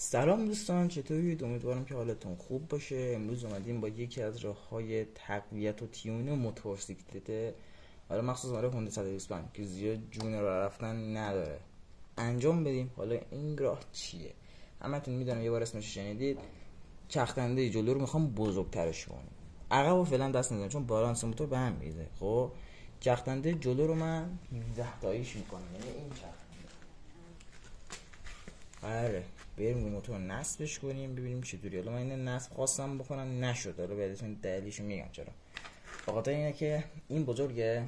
سلام دوستان، چطورید؟ امیدوارم که حالتون خوب باشه. امروز اومدیم با یکی از راه‌های تقویت و تیون موتورسیکلت، حالا مخصوصا برای هوندا 125 که زیاد جون راه رفتن نداره، انجام بدیم. حالا این راه چیه؟ همتون میدونم، یه بار اسمش شنیدید. چرخنده جلو رو میخوام بزرگترش کنم، عقبو فعلا دست نمیزنم چون بالانس موتور به هم میریزه. خب چرخنده جلو رو من 17 تاییش میکنم، یعنی این چرخنده. آره، بریم رو موتور نصبش کنیم ببینیم چطوری. حالا من این نصب خواستم بکنم نشد، حالا بهتون دلیلش میگم چرا. بخاطر اینه که این بزرگه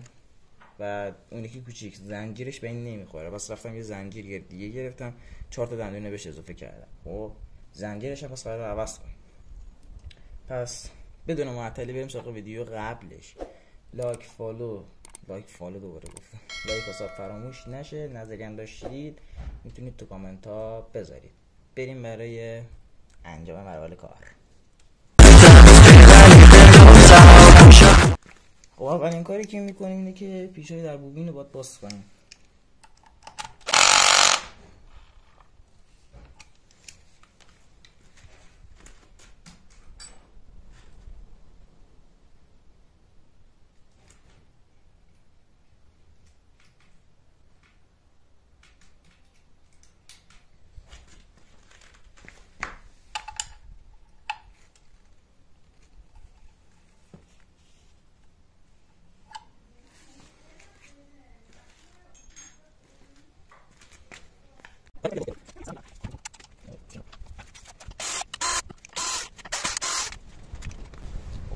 و اون یکی کوچیک، زنجیرش به این نمیخوره. بس رفتم یه زنجیر دیگه گرفتم، 4 تا دندونه بهش اضافه کردم. خب زنجیرش هم پس قرار عوض کنیم. پس بدون معطلی بریم سراغ ویدیو قبلش. لایک فالو دوباره گفتم، لایک و ساب فراموش نشه. نظری هم داشتید میتونید تو کامنت ها بذارید. بریم برای انجام مراحل کار. خب اولین کاری که میکنیم اینه که پیشای در بوبین رو باید باز کنیم.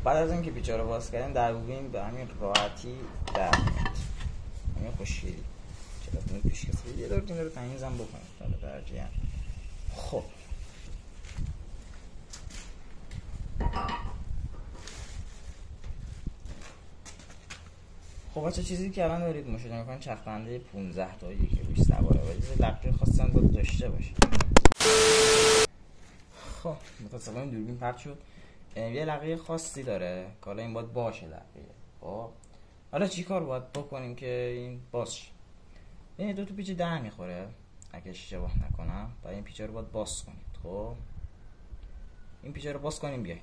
بعد از اینکه پیچا رو باز کردیم در بوبین به همین راحتی در میاد، همین خوشگلی. چرا این پیش کسی یه دور این رو تمیزم بکنیم حالا درجه هم. خب بچه چیزی که الان دارید مشاهده میکنید چرخنده 15 تایی که روش سواره و یه لقه خاصی هم باید داشته باشه. خب متاسفانه دوربین پرت شد. یه لقه خاصی داره که حالا این باید باشه لقه. خب حالا چی کار باید بکنیم که این باز شه؟ این دو تا پیچ در میخوره اگه اشتباه نکنم، و این پیچا رو باید باز کنید. خب این پیچا رو باز کنیم بیاید.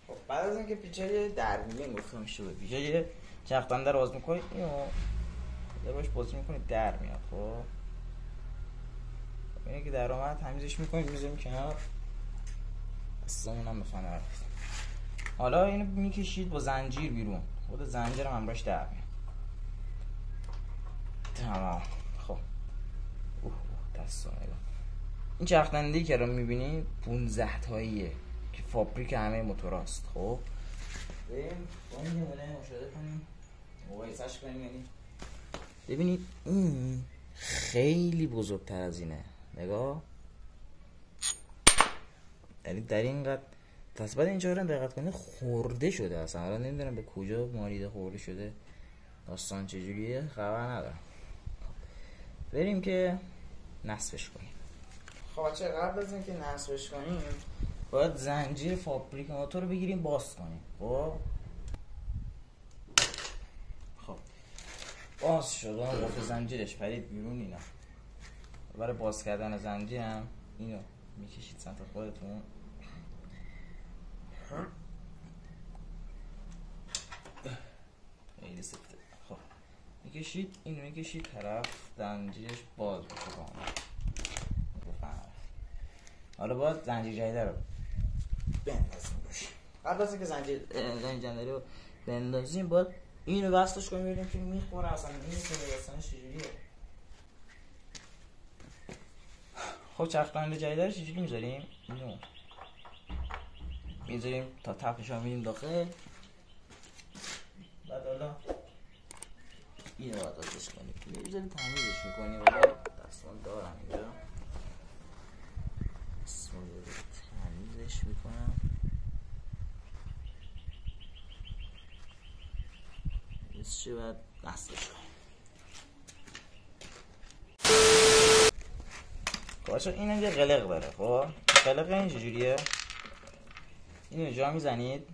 خب بعد از اینکه پیچای دربین گفتم اشتباه، پیچای چرخنده رو باز میکنید، اینو یه باش باز میکنید در میاد. خب اینه که در آمد تمیزش میکنید میذاریم کنار، اصلا هم بفهمه رفت. حالا اینو میکشید با زنجیر بیرون، خود زنجیر هم همراش در میاد. تمام. خب دستو نگاه، این چرخنده‌ای که الان میبینید 15 تاییه که فابریک همه موتوراست. خب بریم با این نمونه مشاهده کنیم، مقایسه‌اش کنیم. یعنی ببینید این خیلی بزرگتر از اینه، نگاه. یعنی در اینقدر تصبت اینجا رو دقت کنید خورده شده اصلا. الان نمیدونم به کجا مالیده خورده شده، داستان چجوریه خبر ندارم. بریم که نصبش کنیم. خب بچه قبل از اینکه نصبش کنیم باید زنجیر فابریک موتور رو بگیریم باز کنیم. خب باز شد، قفل زنجیرش پرید بیرون. اینا برای باز کردن زنجیر هم اینو میکشید سمت خودتون. خیلی سفته. خب میکشید اینو، میکشید طرف زنجیرش باز بشه کاملا. حالا باید زنجیر جدیده رو بندازیم باشه. قبل از اینکه زنجیر جدیده رو بندازیم باید اینو وصلش کنیم ببینیم که میخوره اصلا. این که اصلا چجوریه. خب چرخنده جدیده رو چجوری میذاریم؟ اینو میذاریم تا تپش ها میدیم داخل. بعد حالا اینو باید ازش کنیم، میذاریم تمیزش میکنیم. دستمان دارم اینجا، دستمان تمیزش میکنم. چه باید نصبش کنیم. خب این یه قلق داره. خب قلق این چجوریه؟ اینو جا میزنید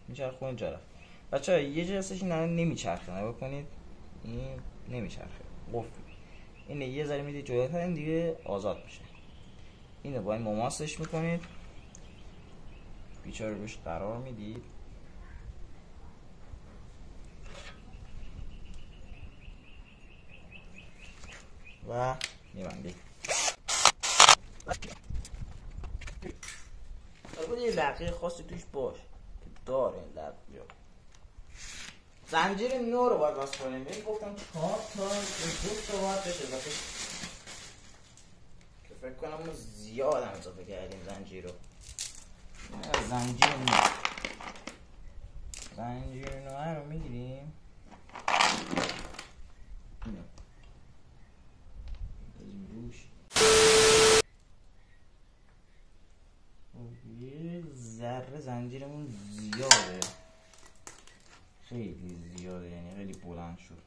میچرخه اینجا رفت. بچه ها یه جا هستش این نمیچرخه، نگاه کنید این نمیچرخه، قفل. اینه یه ذره میدید جلوتر، این دیگه آزاد میشه. اینو با این مماسش میکنید، پیچا رو روش قرار میدید و میبندید. البته یه لقه خاصی توش باش که داره این لقه. زنجیر نو رو باید باز کنیم. بهت گفتم 4 تا 2 تا باید بشه اضافه، که فکر کنم ما زیاد هم اضافه کردیم زنجیر رو. زنجیر نو رو میگیریم، روش یه ذره زنجیرمون زیاده، خیلی زیاده، یعنی خیلی بلند شد.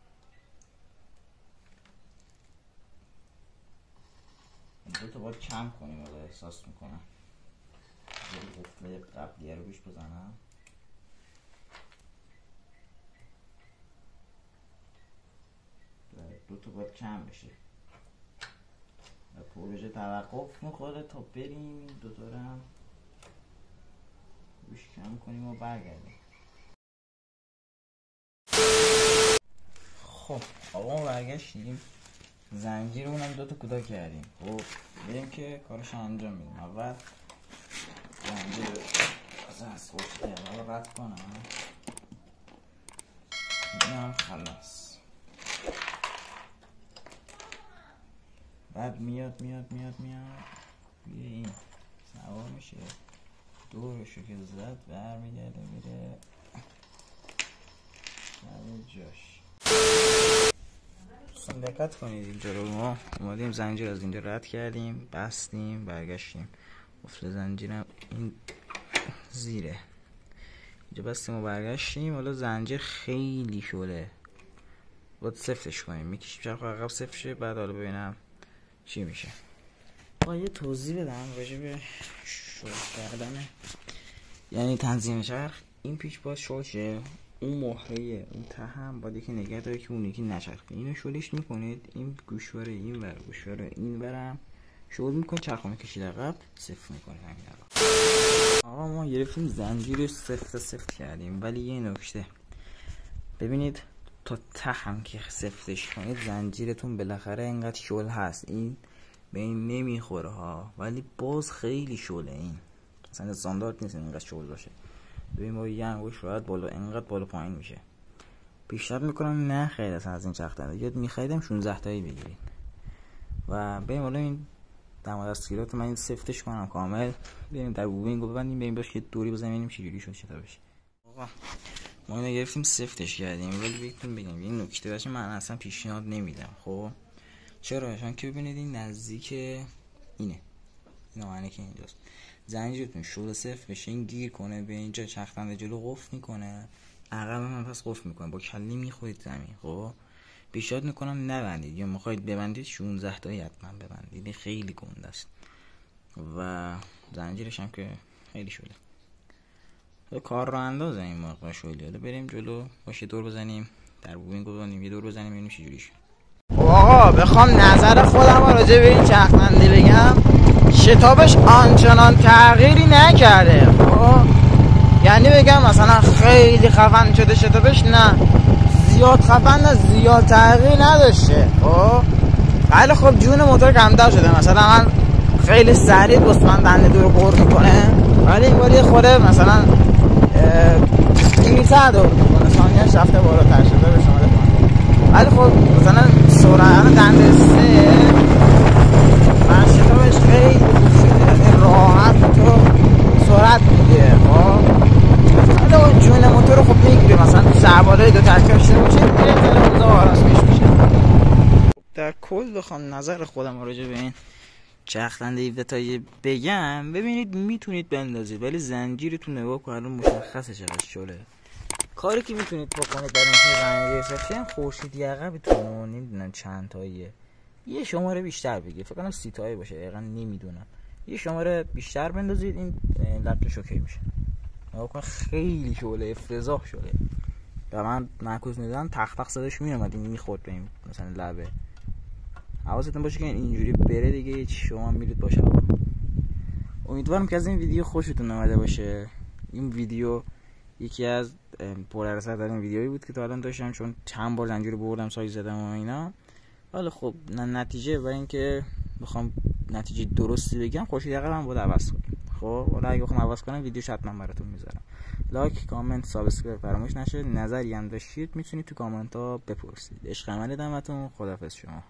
دو تا باید کم کنیم، حالا احساس میکنم یه قفله قبلیه رو بیش بزنم. دو تا باید کم بشه و پروژه توقف میخوره تا بریم دو تا رو هم روش کم کنیم و برگردیم. خب آقا ما برگشتیم، زنجیر اونم 2 تا کوتاه کردیم. خب بریم که کارش انجام میدیم. اول زنجیر از خوشی اول رد کنم، اینم خلاص. بعد میاد بیه این سوار میشه، دورشو که زد برمیگرده میره سر جاش. دقت کنید اینجا رو ما اومدیم زنجیر از اینجا رد کردیم، بستیم، برگشتیم. قفل زنجیرم این زیره اینجا بستیم و برگشتیم. حالا زنجیر خیلی شله، باید سفتش کنیم، میکشیم چرخ عقب سفت شه. بعد حالا ببینم چی میشه. یه توضیح بدم راجع به شل کردن، یعنی تنظیم چرخ. این پیچ باید شل شه، اون مهره اون ته هم باید یکی نگه داره که اون یکی نچرخه. اینو شلش میکنید، این گوشواره این ور گوشواره این ورم شل میکنید، چرخو میکشید عقب، صفر میکنید همین عقب. آقا ما گرفتیم زنجیر رو سفت کردیم، ولی یه نکته ببینید، تا ته هم که سفتش کنید زنجیرتون بالاخره اینقدر شل هست، این به این نمیخوره ها، ولی باز خیلی شله. این اصلا استاندارد نیست اینقدر شل باشه. ببین با یه انگوش راحت بالا اینقدر بالا پایین میشه. پیشنهاد میکنم نه خیلی اصلا از این چرخ داره، یاد میخریدم 16 تایی بگیرید و بریم حالا این دم دستگیرات من این سفتش کنم کامل. بریم در بوبینگو ببندیم، بریم باش یه دوری بزنیم ببینیم چه جوری شد چطور بشه. آقا ما اینو گرفتیم سفتش کردیم، ولی بهتون بگم این نکته باشه من اصلا پیشنهاد نمیدم. خب چرا؟ چون که ببینید این نزدیک اینه، نمونه که اینجاست، زنجیرتون شل صفر بشه این گیر کنه به اینجا، چرخنده جلو قفل میکنه، عقب هم پس قفل میکنه، با کلی میخورید زمین. خب پیشنهاد میکنم نبندید، یا میخواید ببندید 16 تایی حتما ببندید، خیلی گنده است و زنجیرش هم که خیلی شده. کار رو اندازه این موقع شولی. حالا بریم جلو باشه دور بزنیم، در بوبینگو ببندیم، یه دور بزنیم ببینیم چه جوری شد. آقا بخوام نظر خودم راجع به این چرخنده بگم، شتابش آنچنان تغییری نکرده. خب یعنی بگم مثلا خیلی خفن شده شتابش، نه زیاد خفن، نه زیاد تغییر نداشته. خب خیلی خب جون موتور کمتر شده، مثلا من خیلی سریع بسمن دنده دور پر میکنه، ولی این باری خوره مثلا 300 میکنه، ثانیه‌اش رفته بالاتر شده به شما بکنه. ولی خب مثلا سرعت دنده 3 من شتابش خیلی شده، راحت تو سرعت میگیره. خب حالا جون موتور رو خب میگیره، مثلا سربالای 2 ترکیب شده باشه یه ذره آراش میشه. در کل بخوام نظر خودم راجع به این چرخنده 17 تایی بگم، ببینید میتونید بندازید، ولی زنجیرتون نگاه کنید مشخصه چقدر شله. کاری که میتونید بکنید برای اینکه زنجیر سفتی، خورشیدی عقبتون نمیدونم چند تاییه، یه شماره بیشتر بگیر، فکر کنم 30 تایی باشه دقیقاً نمیدونم، یه شماره بیشتر بندازید این لبش اوکی میشه. نگاه کن خیلی شله، افتضاح شله و من معکوس میدادم تق تق صداش میومد، این میخورد به این مثلا لبه. حواستون باشه که اینجوری بره دیگه شما میرید باشه. آقا امیدوارم که از این ویدیو خوشتون اومده باشه. این ویدیو یکی از پرارث ترین ویدیویی بود که تا الان داشتم، چون چند بار زنجیر بردم سایز زدم و اینا. حالا خب نتیجه برای اینکه بخوام نتیجه درستی بگم خورشید عقبم باید عوض کنم. خب حالا اگه بخوام عوض کنم ویدیوش حتما براتون میذارم. لایک، کامنت، سابسکرایب فراموش نشه. نظری هم داشتید میتونید تو کامنت ها بپرسید. عشق من دمتون. خداحافظ شما.